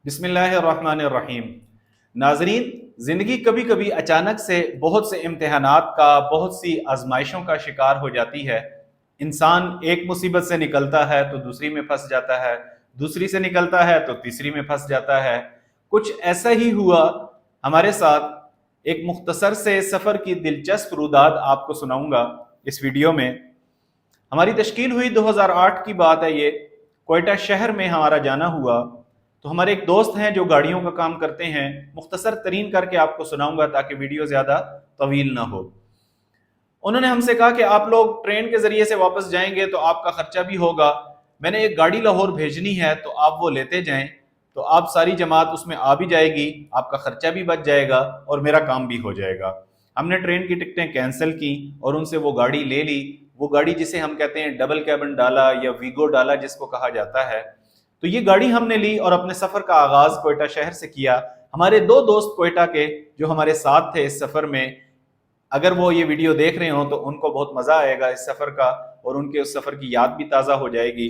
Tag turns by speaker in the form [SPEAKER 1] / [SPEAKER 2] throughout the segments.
[SPEAKER 1] بسم اللہ الرحمن الرحیم۔ ناظرین، زندگی کبھی کبھی اچانک سے بہت سے امتحانات کا، بہت سی آزمائشوں کا شکار ہو جاتی ہے۔ انسان ایک مصیبت سے نکلتا ہے تو دوسری میں پھنس جاتا ہے، دوسری سے نکلتا ہے تو تیسری میں پھنس جاتا ہے۔ کچھ ایسا ہی ہوا ہمارے ساتھ۔ ایک مختصر سے سفر کی دلچسپ روداد آپ کو سناؤں گا اس ویڈیو میں۔ ہماری تشکیل ہوئی 2008 کی بات ہے یہ۔ کوئٹہ شہر میں ہمارا جانا ہوا تو ہمارے ایک دوست ہیں جو گاڑیوں کا کام کرتے ہیں۔ مختصر ترین کر کے آپ کو سناؤں گا تاکہ ویڈیو زیادہ طویل نہ ہو۔ انہوں نے ہم سے کہا کہ آپ لوگ ٹرین کے ذریعے سے واپس جائیں گے تو آپ کا خرچہ بھی ہوگا، میں نے ایک گاڑی لاہور بھیجنی ہے تو آپ وہ لیتے جائیں، تو آپ ساری جماعت اس میں آ بھی جائے گی، آپ کا خرچہ بھی بچ جائے گا اور میرا کام بھی ہو جائے گا۔ ہم نے ٹرین کی ٹکٹیں کینسل کی اور ان سے وہ گاڑی لے لی۔ وہ گاڑی جسے ہم کہتے ہیں ڈبل کیبن ڈالا یا ویگو ڈالا جس کو کہا جاتا ہے، تو یہ گاڑی ہم نے لی اور اپنے سفر کا آغاز کوئٹہ شہر سے کیا۔ ہمارے دو دوست کوئٹہ کے جو ہمارے ساتھ تھے اس سفر میں، اگر وہ یہ ویڈیو دیکھ رہے ہوں تو ان کو بہت مزہ آئے گا اس سفر کا اور ان کے اس سفر کی یاد بھی تازہ ہو جائے گی۔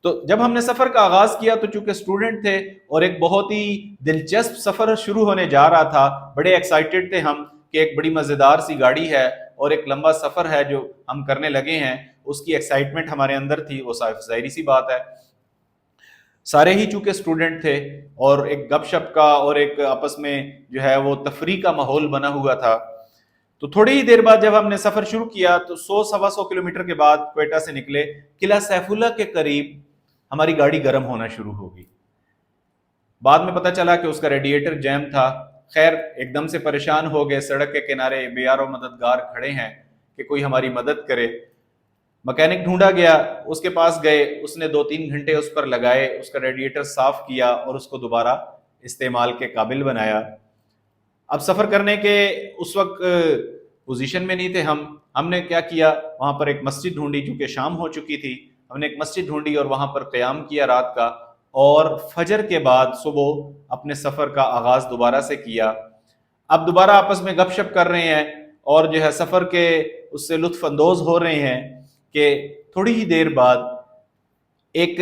[SPEAKER 1] تو جب ہم نے سفر کا آغاز کیا تو چونکہ اسٹوڈنٹ تھے اور ایک بہت ہی دلچسپ سفر شروع ہونے جا رہا تھا، بڑے ایکسائٹڈ تھے ہم کہ ایک بڑی مزیدار سی گاڑی ہے اور ایک لمبا سفر ہے جو ہم کرنے لگے ہیں، اس کی ایکسائٹمنٹ ہمارے اندر تھی۔ وہ ظاہری سی بات ہے، سارے ہی چونکہ اسٹوڈنٹ تھے اور ایک گپ شپ کا اور ایک آپس میں جو ہے وہ تفریح کا ماحول بنا ہوا تھا۔ تو تھوڑی ہی دیر بعد جب ہم نے سفر شروع کیا تو 100 سوا 100 کلومیٹر کے بعد کوئٹہ سے نکلے، قلعہ سیف اللہ کے قریب ہماری گاڑی گرم ہونا شروع ہو گئی۔ بعد میں پتہ چلا کہ اس کا ریڈیٹر جیم تھا۔ خیر ایک دم سے پریشان ہو گئے، سڑک کے کنارے بے یار و مددگار کھڑے ہیں کہ کوئی ہماری مدد کرے۔ مکینک ڈھونڈا گیا، اس کے پاس گئے، اس نے 2-3 گھنٹے اس پر لگائے، اس کا ریڈیٹر صاف کیا اور اس کو دوبارہ استعمال کے قابل بنایا۔ اب سفر کرنے کے اس وقت پوزیشن میں نہیں تھے ہم نے کیا کیا، وہاں پر ایک مسجد ڈھونڈی، چونکہ شام ہو چکی تھی، ہم نے ایک مسجد ڈھونڈی اور وہاں پر قیام کیا رات کا، اور فجر کے بعد صبح اپنے سفر کا آغاز دوبارہ سے کیا۔ اب دوبارہ آپس میں گپ شپ کر رہے ہیں اور جو ہے سفر کے اس سے لطف اندوز ہو رہے ہیں کہ تھوڑی ہی دیر بعد ایک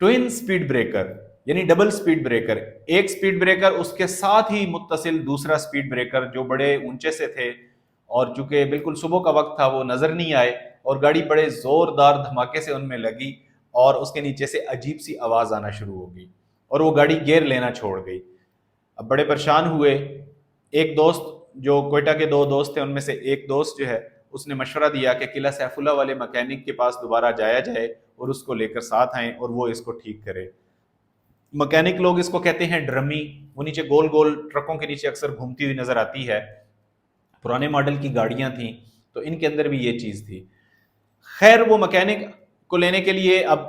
[SPEAKER 1] ٹوئن سپیڈ بریکر یعنی ڈبل سپیڈ بریکر، ایک سپیڈ بریکر اس کے ساتھ ہی متصل دوسرا سپیڈ بریکر جو بڑے اونچے سے تھے، اور چونکہ بالکل صبح کا وقت تھا وہ نظر نہیں آئے، اور گاڑی بڑے زوردار دھماکے سے ان میں لگی اور اس کے نیچے سے عجیب سی آواز آنا شروع ہو گئی اور وہ گاڑی گیئر لینا چھوڑ گئی۔ اب بڑے پریشان ہوئے۔ ایک دوست، جو کوئٹہ کے دو دوست تھے ان میں سے ایک دوست جو ہے اس نے مشورہ دیا کہ قلعہ سیف اللہ والے مکینک کے پاس دوبارہ جایا جائے اور اس کو لے کر ساتھ آئیں اور وہ اس کو ٹھیک کرے۔ مکینک لوگ اس کو کہتے ہیں ڈرمی، وہ نیچے گول گول ٹرکوں کے نیچے اکثر گھومتی ہوئی نظر آتی ہے، پرانے ماڈل کی گاڑیاں تھیں تو ان کے اندر بھی یہ چیز تھی۔ خیر وہ مکینک کو لینے کے لیے اب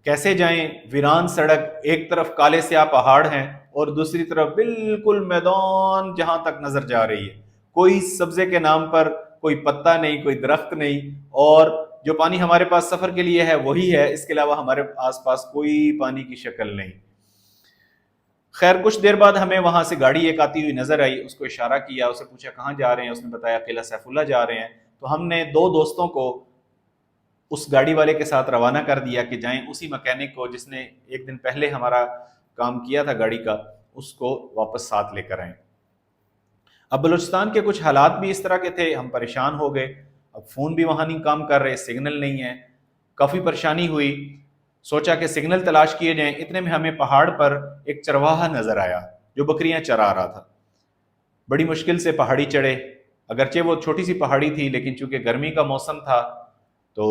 [SPEAKER 1] کیسے جائیں؟ ویران سڑک، ایک طرف کالے سیاہ پہاڑ ہیں اور دوسری طرف بالکل میدان جہاں تک نظر جا رہی ہے، کوئی سبزے کے نام پر کوئی پتا نہیں، کوئی درخت نہیں، اور جو پانی ہمارے پاس سفر کے لیے ہے وہی ہے، اس کے علاوہ ہمارے آس پاس کوئی پانی کی شکل نہیں۔ خیر کچھ دیر بعد ہمیں وہاں سے گاڑی ایک آتی ہوئی نظر آئی، اس کو اشارہ کیا، اسے پوچھا کہاں جا رہے ہیں، اس نے بتایا قلعہ سیف اللہ جا رہے ہیں۔ تو ہم نے دو دوستوں کو اس گاڑی والے کے ساتھ روانہ کر دیا کہ جائیں اسی مکینک کو جس نے ایک دن پہلے ہمارا کام کیا تھا گاڑی کا، اس کو واپس ساتھ لے کر آئیں۔ اب بلوچستان کے کچھ حالات بھی اس طرح کے تھے، ہم پریشان ہو گئے، اب فون بھی وہاں نہیں کام کر رہے، سگنل نہیں ہے، کافی پریشانی ہوئی۔ سوچا کہ سگنل تلاش کیے جائیں، اتنے میں ہمیں پہاڑ پر ایک چرواہا نظر آیا جو بکریاں چرا رہا تھا۔ بڑی مشکل سے پہاڑی چڑھے، اگرچہ وہ چھوٹی سی پہاڑی تھی لیکن چونکہ گرمی کا موسم تھا تو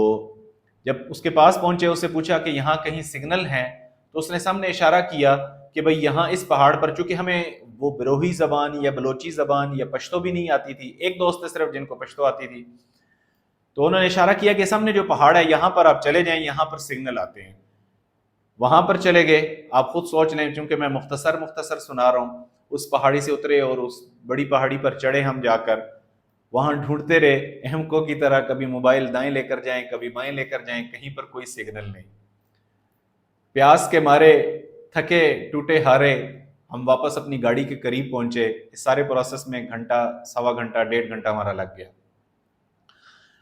[SPEAKER 1] جب اس کے پاس پہنچے، اسے پوچھا کہ یہاں کہیں سگنل ہیں، تو اس نے سامنے اشارہ کیا کہ بھئی یہاں اس پہاڑ پر، چونکہ ہمیں وہ بروہی زبان یا بلوچی زبان یا پشتو بھی نہیں آتی تھی، ایک دوست صرف جن کو پشتو آتی تھی، تو انہوں نے اشارہ کیا کہ سامنے جو پہاڑ ہے یہاں پر آپ چلے جائیں، یہاں پر سگنل آتے ہیں۔ وہاں پر چلے گئے، آپ خود سوچ لیں چونکہ میں مختصر سنا رہا ہوں۔ اس پہاڑی سے اترے اور اس بڑی پہاڑی پر چڑھے ہم جا کر، وہاں ڈھونڈتے رہے احمقوں کی طرح، کبھی موبائل دائیں لے کر جائیں، کبھی بائیں لے کر جائیں، کہیں پر کوئی سگنل نہیں۔ پیاس کے مارے، تھکے ٹوٹے ہارے، ہم واپس اپنی گاڑی کے قریب پہنچے۔ اس سارے پروسیس میں گھنٹہ، سوا گھنٹہ، 1.5 گھنٹہ ہمارا لگ گیا۔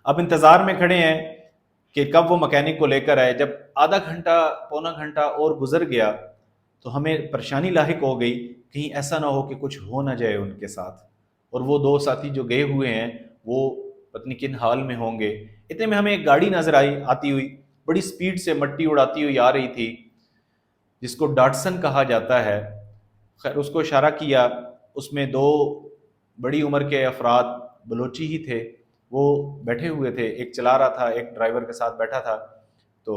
[SPEAKER 1] اب انتظار میں کھڑے ہیں کہ کب وہ مکینک کو لے کر آئے۔ جب آدھا گھنٹہ، پونا گھنٹہ اور گزر گیا تو ہمیں پریشانی لاحق ہو گئی، کہیں ایسا نہ ہو کہ کچھ ہو نہ جائے ان کے ساتھ، اور وہ دو ساتھی جو گئے ہوئے ہیں وہ پتہ نہیں کن حال میں ہوں گے۔ اتنے میں ہمیں ایک گاڑی نظر آتی ہوئی، بڑی سپیڈ سے مٹی اڑاتی ہوئی آ رہی تھی، جس کو ڈاٹسن کہا جاتا ہے۔ خیر اس کو اشارہ کیا، اس میں دو بڑی عمر کے افراد بلوچی ہی تھے، وہ بیٹھے ہوئے تھے، ایک چلا رہا تھا، ایک ڈرائیور کے ساتھ بیٹھا تھا۔ تو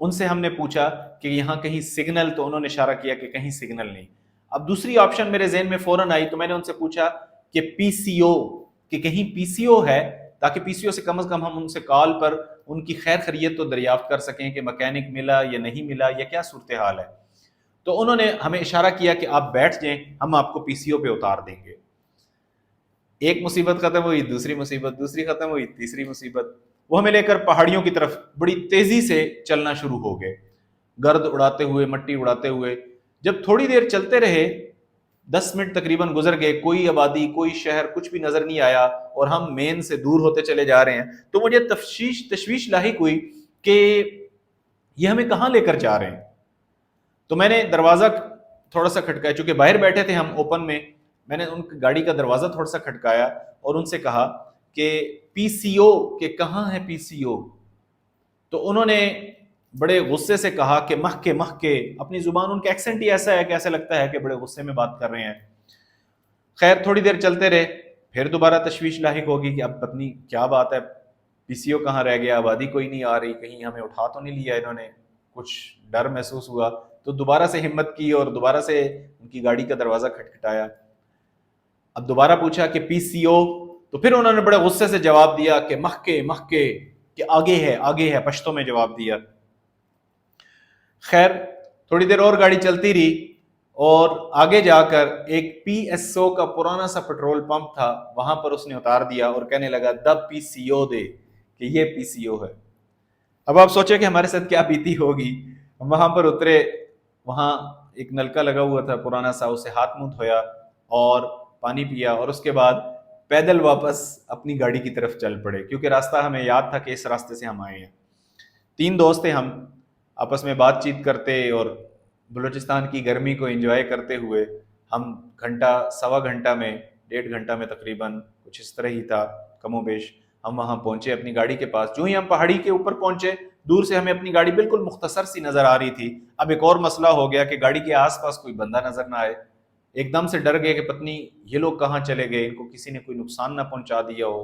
[SPEAKER 1] ان سے ہم نے پوچھا کہ یہاں کہیں سگنل، تو انہوں نے اشارہ کیا کہ کہیں سگنل نہیں۔ اب دوسری آپشن میرے ذہن میں فوراً آئی، تو میں نے ان سے پوچھا کہ پی سی او، کہ کہیں پی سی او ہے، تاکہ پی سی او سے کم از کم ہم ان سے کال پر ان کی خیر خیریت تو دریافت کر سکیں کہ مکینک ملا یا نہیں ملا یا کیا صورتحال ہے۔ تو انہوں نے ہمیں اشارہ کیا کہ آپ بیٹھ جائیں، ہم آپ کو پی سی او پہ اتار دیں گے۔ ایک مصیبت ختم ہوئی، دوسری مصیبت، دوسری ختم ہوئی، تیسری مصیبت۔ وہ ہمیں لے کر پہاڑیوں کی طرف بڑی تیزی سے چلنا شروع ہو گئے، گرد اڑاتے ہوئے، مٹی اڑاتے ہوئے۔ جب تھوڑی دیر چلتے رہے، 10 منٹ تقریباً گزر گئے، کوئی آبادی، کوئی شہر، کچھ بھی نظر نہیں آیا، اور ہم مین سے دور ہوتے چلے جا رہے ہیں۔ تو مجھے تشویش لاحق ہوئی کہ یہ ہمیں کہاں لے کر جا رہے ہیں۔ تو میں نے دروازہ تھوڑا سا کھٹکایا، چونکہ باہر بیٹھے تھے ہم اوپن میں نے ان کی گاڑی کا دروازہ تھوڑا سا کھٹکایا اور ان سے کہا کہ پی سی او، کہ کہاں ہے پی سی او؟ تو انہوں نے بڑے غصے سے کہا کہ مخ کے، اپنی زبان، ان کا ایکسنٹ ہی ایسا ہے کہ ایسا لگتا ہے کہ بڑے غصے میں بات کر رہے ہیں۔ خیر تھوڑی دیر چلتے رہے، پھر دوبارہ تشویش لاحق ہوگی کہ اب پتنی کیا بات ہے، پی سی او کہاں رہ گیا، آبادی کوئی نہیں آ رہی، کہیں ہمیں اٹھا تو نہیں لیا انہوں نے، کچھ ڈر محسوس ہوا۔ تو دوبارہ سے ہمت کی اور دوبارہ سے ان کی گاڑی کا دروازہ کھٹکھٹایا۔ اب دوبارہ پوچھا کہ پی سی او، تو پھر انہوں نے بڑے غصے سے جواب دیا کہ مخ کے، کہ آگے ہے، پشتوں میں جواب دیا۔ خیر تھوڑی دیر اور گاڑی چلتی رہی، اور آگے جا کر ایک پی ایس او کا پرانا سا پیٹرول پمپ تھا، وہاں پر اس نے اتار دیا اور کہنے لگا دا پی سی او دے، کہ یہ پی سی او ہے۔ اب آپ سوچیں کہ ہمارے ساتھ کیا بیتی ہوگی۔ ہم وہاں پر اترے، وہاں ایک نلکا لگا ہوا تھا پرانا سا، اسے ہاتھ منہ دھویا اور پانی پیا، اور اس کے بعد پیدل واپس اپنی گاڑی کی طرف چل پڑے، کیونکہ راستہ ہمیں یاد تھا کہ اس راستے سے ہم آئے ہیں۔ 3 دوست تھے، ہم آپس میں بات چیت کرتے اور بلوچستان کی گرمی کو انجوائے کرتے ہوئے ہم گھنٹہ سوا گھنٹہ میں، 1.5 گھنٹہ میں تقریباً، کچھ اس طرح ہی تھا کم و بیش، ہم وہاں پہنچے اپنی گاڑی کے پاس۔ جو ہی ہم پہاڑی کے اوپر پہنچے، دور سے ہمیں اپنی گاڑی بالکل مختصر سی نظر آ رہی تھی۔ اب ایک اور مسئلہ ہو گیا کہ گاڑی کے آس پاس کوئی بندہ نظر نہ آئے۔ ایک دم سے ڈر گئے کہ پتنی یہ لوگ کہاں چلے گئے، ان کو کسی نے کوئی نقصان نہ پہنچا دیا ہو،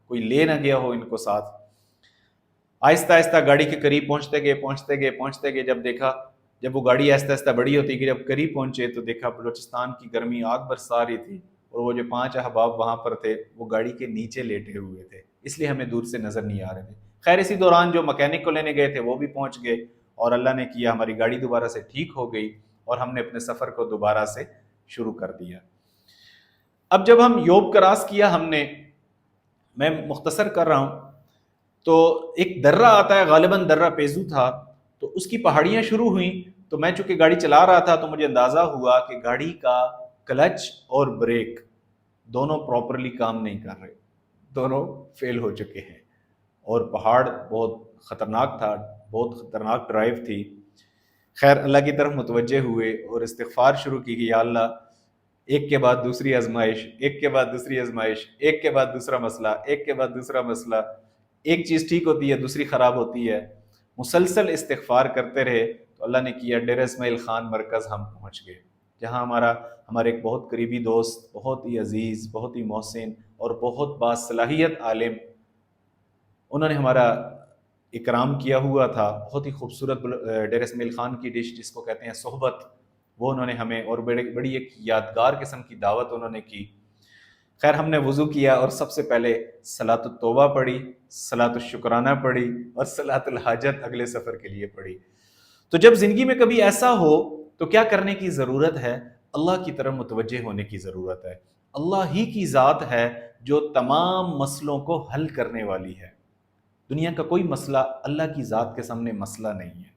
[SPEAKER 1] کوئی لے نہ گیا ہو ان کو ساتھ۔ آہستہ آہستہ گاڑی کے قریب پہنچتے گئے، جب وہ گاڑی آہستہ آہستہ بڑی ہوتی گئی، جب قریب پہنچے تو دیکھا بلوچستان کی گرمی آگ برسا رہی تھی، اور وہ جو 5 احباب وہاں پر تھے وہ گاڑی کے نیچے لیٹے ہوئے تھے، اس لیے ہمیں دور سے نظر نہیں آ رہے تھے۔ خیر اسی دوران جو مکینک کو لینے گئے تھے وہ بھی پہنچ گئے، اور اللہ نے کیا ہماری گاڑی دوبارہ سے ٹھیک ہو گئی، اور ہم نے اپنے سفر کو دوبارہ سے شروع کر دیا۔ اب جب ہم یوب کراس کیا ہم نے، میں مختصر کر رہا ہوں، تو ایک درہ آتا ہے، غالباً درہ پیزو تھا، تو اس کی پہاڑیاں شروع ہوئیں۔ تو میں چونکہ گاڑی چلا رہا تھا تو مجھے اندازہ ہوا کہ گاڑی کا کلچ اور بریک دونوں پراپرلی کام نہیں کر رہے، دونوں فیل ہو چکے ہیں، اور پہاڑ بہت خطرناک تھا، بہت خطرناک ڈرائیو تھی۔ خیر اللہ کی طرف متوجہ ہوئے اور استغفار شروع کی کہ یا اللہ، ایک کے بعد دوسری آزمائش، ایک کے بعد دوسری آزمائش، ایک کے بعد دوسرا مسئلہ، ایک کے بعد دوسرا مسئلہ، ایک چیز ٹھیک ہوتی ہے دوسری خراب ہوتی ہے۔ مسلسل استغفار کرتے رہے تو اللہ نے کیا ڈیرہ اسماعیل خان مرکز ہم پہنچ گئے، جہاں ہمارے ایک بہت قریبی دوست، بہت ہی عزیز، بہت ہی محسن اور بہت باصلاحیت عالم، انہوں نے ہمارا اکرام کیا ہوا تھا۔ بہت ہی خوبصورت ڈیرہ اسماعیل خان کی ڈش جس کو کہتے ہیں صحبت، وہ انہوں نے ہمیں، اور بڑی ایک یادگار قسم کی دعوت انہوں نے کی۔ خیر ہم نے وضو کیا اور سب سے پہلے صلاۃ التوبہ پڑھی، صلاۃ الشکرانہ پڑھی، اور صلاۃ الحاجت اگلے سفر کے لیے پڑھی۔ تو جب زندگی میں کبھی ایسا ہو تو کیا کرنے کی ضرورت ہے؟ اللہ کی طرف متوجہ ہونے کی ضرورت ہے۔ اللہ ہی کی ذات ہے جو تمام مسئلوں کو حل کرنے والی ہے۔ دنیا کا کوئی مسئلہ اللہ کی ذات کے سامنے مسئلہ نہیں ہے۔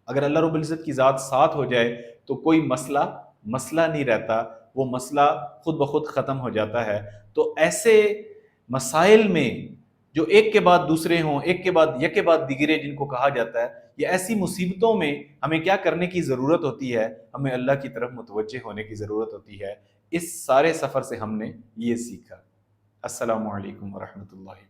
[SPEAKER 1] اگر اللہ رب العزت کی ذات ساتھ ہو جائے تو کوئی مسئلہ نہیں رہتا، وہ مسئلہ خود بخود ختم ہو جاتا ہے۔ تو ایسے مسائل میں جو ایک کے بعد دوسرے ہوں، ایک کے بعد دیگرے جن کو کہا جاتا ہے، یا ایسی مصیبتوں میں ہمیں کیا کرنے کی ضرورت ہوتی ہے، ہمیں اللہ کی طرف متوجہ ہونے کی ضرورت ہوتی ہے۔ اس سارے سفر سے ہم نے یہ سیکھا۔ السلام علیکم ورحمۃ اللہ۔